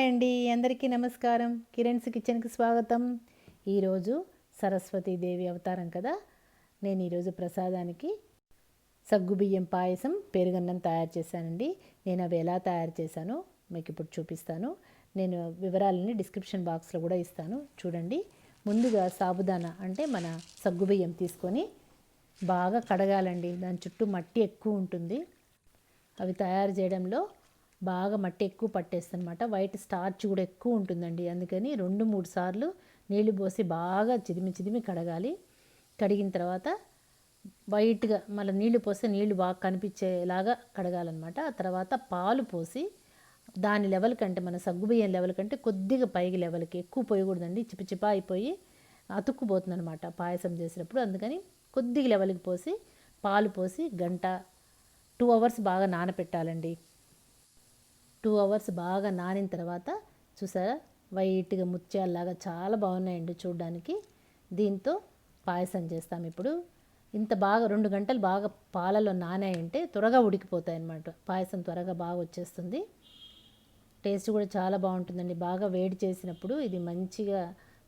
Hi అండి, అందరికీ నమస్కారం. కిరణ్స్ కిచెన్కి స్వాగతం. ఈరోజు సరస్వతీదేవి అవతారం కదా. నేను ఈరోజు ప్రసాదానికి సగ్గుబియ్యం పాయసం, పెరుగన్నం తయారు చేశానండి. నేను అవి ఎలా తయారు చేశానో మీకు ఇప్పుడు చూపిస్తాను. నేను వివరాలని డిస్క్రిప్షన్ బాక్స్లో కూడా ఇస్తాను, చూడండి. ముందుగా సాబుదానా అంటే మన సగ్గుబియ్యం తీసుకొని బాగా కడగాలండి. దాని చుట్టూ మట్టి ఎక్కువ ఉంటుంది. అవి తయారు చేయడంలో బాగా మట్టి ఎక్కువ పట్టేస్తుందన్నమాట. వైట్ స్టార్చ్ కూడా ఎక్కువ ఉంటుందండి. అందుకని 2-3 సార్లు నీళ్లు పోసి బాగా చిదిమి కడగాలి. కడిగిన తర్వాత వైట్గా మళ్ళీ నీళ్లు పోస్తే నీళ్లు బాగా కనిపించేలాగా కడగాలన్నమాట. ఆ తర్వాత పాలు పోసి దాని లెవెల్ కంటే, మన సగ్గుబియ్యం లెవెల్ కంటే కొద్దిగా పైకి లెవెల్కి, ఎక్కువ పోయకూడదండి. చిపచిపా అయిపోయి అతుక్కుపోతుంది అనమాట పాయసం చేసినప్పుడు. అందుకని కొద్దిగా లెవెల్కి పోసి పాలు పోసి 2 అవర్స్ బాగా నానపెట్టాలండి. 2 అవర్స్ బాగా నానిన తర్వాత చూసారా, వైట్గా ముత్యాలలాగా చాలా బాగున్నాయండి చూడడానికి. దీంతో పాయసం చేస్తాం ఇప్పుడు. ఇంత బాగా 2 గంటలు బాగా పాలలో నానాయంటే త్వరగా ఉడికిపోతాయి అన్నమాట. పాయసం త్వరగా బాగా వచ్చేస్తుంది. టేస్ట్ కూడా చాలా బాగుంటుందండి. బాగా వేడి చేసినప్పుడు ఇది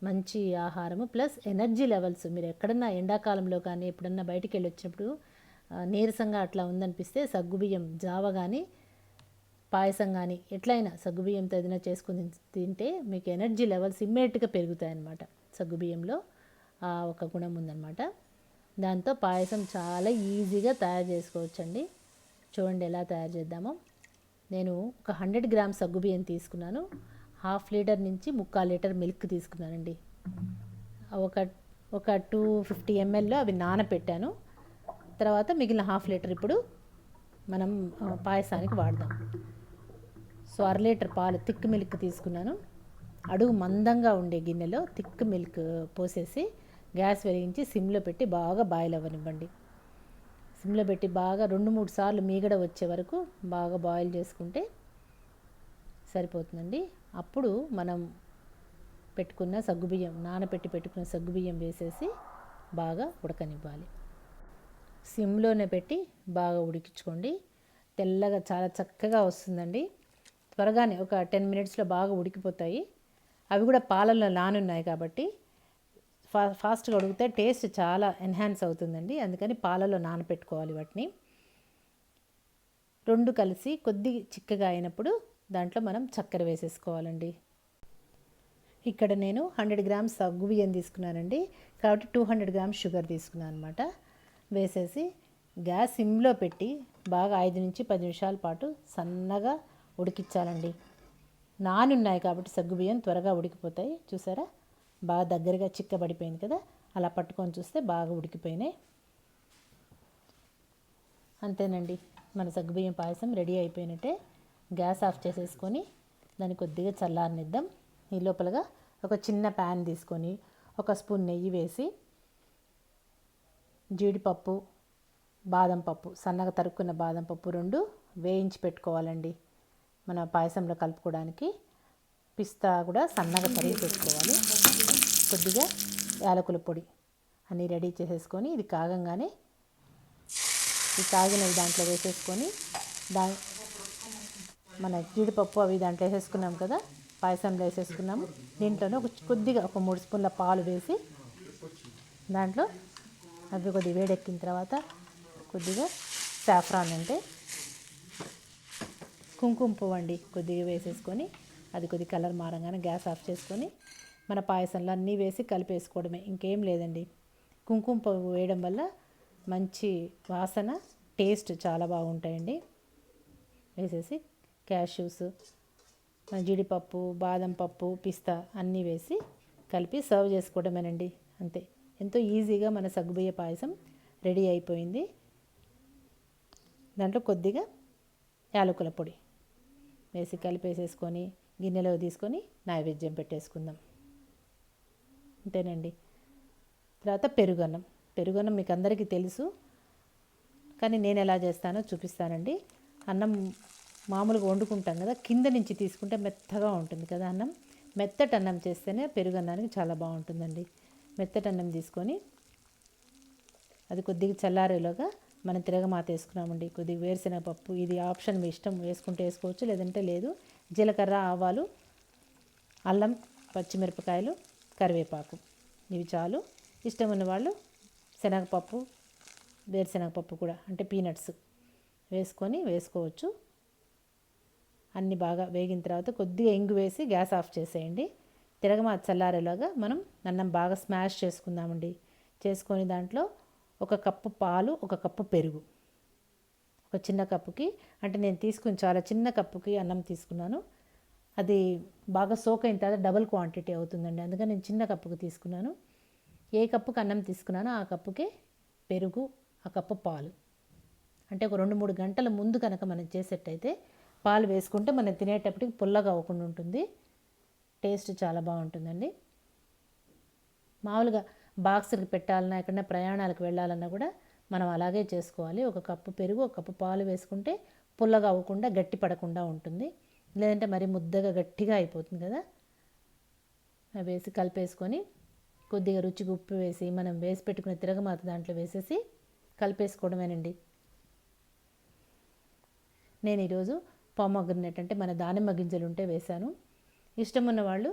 మంచి ఆహారము. ప్లస్ ఎనర్జీ లెవెల్స్, మీరు ఎక్కడన్నా ఎండాకాలంలో కానీ ఎప్పుడన్నా బయటికి వెళ్ళి వచ్చినప్పుడు నీరసంగా అట్లా ఉందనిపిస్తే సగ్గుబియ్యం జావ కానీ పాయసం కానీ ఎట్లయినా సగ్గుబియ్యంతో ఏదైనా చేసుకుని తింటే మీకు ఎనర్జీ లెవెల్స్ ఇమ్మీడియట్గా పెరుగుతాయన్నమాట. సగ్గుబియ్యంలో ఆ ఒక గుణం ఉందన్నమాట. దాంతో పాయసం చాలా ఈజీగా తయారు చేసుకోవచ్చండి. చూడండి ఎలా తయారు చేద్దామో. నేను ఒక 100 గ్రామ్స్ సగ్గుబియ్యం తీసుకున్నాను. 1/2 లీటర్ నుంచి 3/4 లీటర్ మిల్క్ తీసుకున్నానండి. ఒక 250 ml అవి నానపెట్టాను. తర్వాత మిగిలిన 1/2 లీటర్ ఇప్పుడు మనం పాయసానికి వాడదాం. సో 1/2 లీటర్ పాలు, థిక్ మిల్క్ తీసుకున్నాను. అడుగు మందంగా ఉండే గిన్నెలో థిక్ మిల్క్ పోసేసి గ్యాస్ వెలిగించి సిమ్లో పెట్టి బాగా బాయిల్ అవ్వనివ్వండి. సిమ్లో పెట్టి బాగా 2-3 సార్లు మీగడ వచ్చే వరకు బాగా బాయిల్ చేసుకుంటే సరిపోతుందండి. అప్పుడు మనం పెట్టుకున్న సగ్గుబియ్యం, నానపెట్టి పెట్టుకున్న సగ్గుబియ్యం వేసేసి బాగా ఉడకనివ్వాలి. సిమ్లోనే పెట్టి బాగా ఉడికించుకోండి. తెల్లగా చాలా చక్కగా వస్తుందండి. త్వరగానే ఒక 10 మినిట్స్లో బాగా ఉడికిపోతాయి. అవి కూడా పాలల్లో నానున్నాయి కాబట్టి ఫాస్ట్గా ఉడికితే టేస్ట్ చాలా ఎన్హాన్స్ అవుతుందండి. అందుకని పాలలో నానపెట్టుకోవాలి వాటిని. 2 కలిసి కొద్దిగా చిక్కగా అయినప్పుడు దాంట్లో మనం చక్కెర వేసేసుకోవాలండి. ఇక్కడ నేను 100 గ్రామ్స్ సగ్గుబియ్యం తీసుకున్నానండి, కాబట్టి 200 గ్రామ్స్ షుగర్ తీసుకున్నాను అనమాట. వేసేసి గ్యాస్ సిమ్లో పెట్టి బాగా 5-10 నిమిషాల పాటు సన్నగా ఉడికించాలండి. నానున్నాయి కాబట్టి సగ్గుబియ్యం త్వరగా ఉడికిపోతాయి. చూసారా, బాగా దగ్గరగా చిక్కబడిపోయింది కదా. అలా పట్టుకొని చూస్తే బాగా ఉడికిపోయినాయి. అంతేనండి, మన సగ్గుబియ్యం పాయసం రెడీ అయిపోయినట్టే. గ్యాస్ ఆఫ్ చేసేసుకొని దాన్ని కొద్దిగా చల్లారనిద్దాం. ఈ లోపలగా ఒక చిన్న ప్యాన్ తీసుకొని 1 స్పూన్ నెయ్యి వేసి జీడిపప్పు, బాదం పప్పు, సన్నగా తరుక్కున్న బాదం పప్పు 2 వేయించి పెట్టుకోవాలండి మన పాయసంలో కలుపుకోవడానికి. పిస్తా కూడా సన్నగా తరిగి పెట్టుకోవాలి. కొద్దిగా యాలకుల పొడి అన్నీ రెడీ చేసేసుకొని ఇది కాగంగానే ఈ కాగినవి దాంట్లో వేసేసుకొని మన జీడిపప్పు అవి దాంట్లో వేసేసుకున్నాం కదా, పాయసంలో వేసేసుకున్నాము. దీంట్లోనే కొద్దిగా ఒక 3 స్పూన్ల పాలు వేసి దాంట్లో అవి కొద్దిగా వేడెక్కిన తర్వాత కొద్దిగా సాఫ్రాన్ అంటే కుంకుమ పువ్వు అండి కొద్దిగా వేసేసుకొని అది కొద్ది కలర్ మారంగానే గ్యాస్ ఆఫ్ చేసుకొని మన పాయసంలో అన్నీ వేసి కలిపేసుకోవడమే, ఇంకేం లేదండి. కుంకుమ పువ్వు వేయడం వల్ల మంచి వాసన, టేస్ట్ చాలా బాగుంటాయండి. వేసేసి క్యాష్యూస్, జీడిపప్పు, బాదం పప్పు, పిస్తా అన్నీ వేసి కలిపి సర్వ్ చేసుకోవడమేనండి. అంతే, ఎంతో ఈజీగా మన సగ్గుబియ్య పాయసం రెడీ అయిపోయింది. దాంట్లో కొద్దిగా యాలకుల పొడి వేసి కలిపేసేసుకొని గిన్నెలో తీసుకొని నైవేద్యం పెట్టేసుకుందాం. అంతేనండి. తర్వాత పెరుగన్నం మీకు అందరికీ తెలుసు, కానీ నేను ఎలా చేస్తానో చూపిస్తానండి. అన్నం మామూలుగా వండుకుంటాం కదా, కింద నుంచి తీసుకుంటే మెత్తగా ఉంటుంది కదా అన్నం. మెత్తటి అన్నం చేస్తేనే పెరుగన్నానికి చాలా బాగుంటుందండి. మెత్తటి అన్నం తీసుకొని అది కొద్దిగా చల్లారేలోగా మనం తిరగమాత వేసుకున్నామండి. కొద్దిగా వేరుశనగపప్పు, ఇది ఆప్షన్, మీ ఇష్టం, వేసుకుంటే వేసుకోవచ్చు లేదంటే లేదు. జీలకర్ర, ఆవాలు అల్లం, పచ్చిమిరపకాయలు, కరివేపాకు, ఇవి చాలు. ఇష్టం ఉన్న వాళ్ళు శనగపప్పు, వేరుశనగపప్పు కూడా అంటే పీనట్స్ వేసుకోవచ్చు. అన్నీ బాగా వేగిన తర్వాత కొద్దిగా ఇంగు వేసి గ్యాస్ ఆఫ్ చేసేయండి. తిరగమాత చల్లారేలాగా మనం అన్నం బాగా స్మాష్ చేసుకుందామండి. చేసుకొని దాంట్లో 1 కప్పు పాలు, 1 కప్పు పెరుగు, ఒక చిన్న కప్పుకి, అంటే నేను తీసుకుని చాలా చిన్న కప్పుకి అన్నం తీసుకున్నాను. అది బాగా సోక్ అయిన తర్వాత డబుల్ క్వాంటిటీ అవుతుందండి. అందుకని నేను చిన్న కప్పుకి తీసుకున్నాను. ఏ కప్పుకి అన్నం తీసుకున్నానో ఆ కప్పుకే పెరుగు, ఆ కప్పు పాలు. అంటే ఒక 2-3 గంటల ముందు కనుక మనం చేసేటైతే పాలు వేసుకుంటే మనం తినేటప్పటికి పుల్లగా అవ్వకుండా ఉంటుంది. టేస్ట్ చాలా బాగుంటుందండి. మామూలుగా బాక్స్కి పెట్టాలన్నా, ఎక్కడైనా ప్రయాణాలకు వెళ్ళాలన్నా కూడా మనం అలాగే చేసుకోవాలి. 1 కప్పు పెరుగు, 1 కప్పు పాలు వేసుకుంటే పుల్లగా అవ్వకుండా, గట్టి పడకుండా ఉంటుంది. లేదంటే మరి ముద్దగా గట్టిగా అయిపోతుంది కదా. అవి వేసి కలిపేసుకొని కొద్దిగా రుచికి ఉప్పు వేసి మనం వేసి పెట్టుకునే తిరగమాత దాంట్లో వేసేసి కలిపేసుకోవడమేనండి. నేను ఈరోజు పోమోగ్రనేట్ అంటే మన దానిమ్మ గింజలు ఉంటే వేశాను. ఇష్టం ఉన్న వాళ్ళు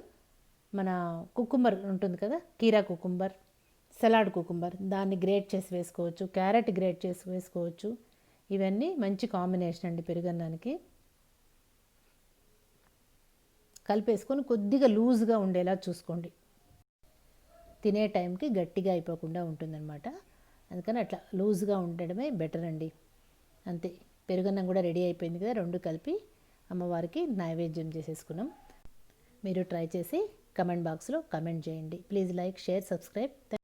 మన కుకుంబర్ ఉంటుంది కదా, కీరా కుకుంబర్, సలాడ్ కుకుంబర్, దాన్ని గ్రేట్ చేసి వేసుకోవచ్చు. క్యారెట్ గ్రేట్ చేసి వేసుకోవచ్చు. ఇవన్నీ మంచి కాంబినేషన్ అండి పెరుగన్నానికి. కలిపేసుకొని కొద్దిగా లూజ్గా ఉండేలా చూసుకోండి. తినే టైంకి గట్టిగా అయిపోకుండా ఉంటుందన్నమాట. అందుకని అట్లా లూజ్గా ఉండడమే బెటర్ అండి. అంతే, పెరుగన్నం కూడా రెడీ అయిపోయింది కదా. 2 కలిపి అమ్మవారికి నైవేద్యం చేసేసుకున్నాం. మీరు ట్రై చేసి కమెంట్ బాక్స్లో కమెంట్ చేయండి. Please like, share, subscribe.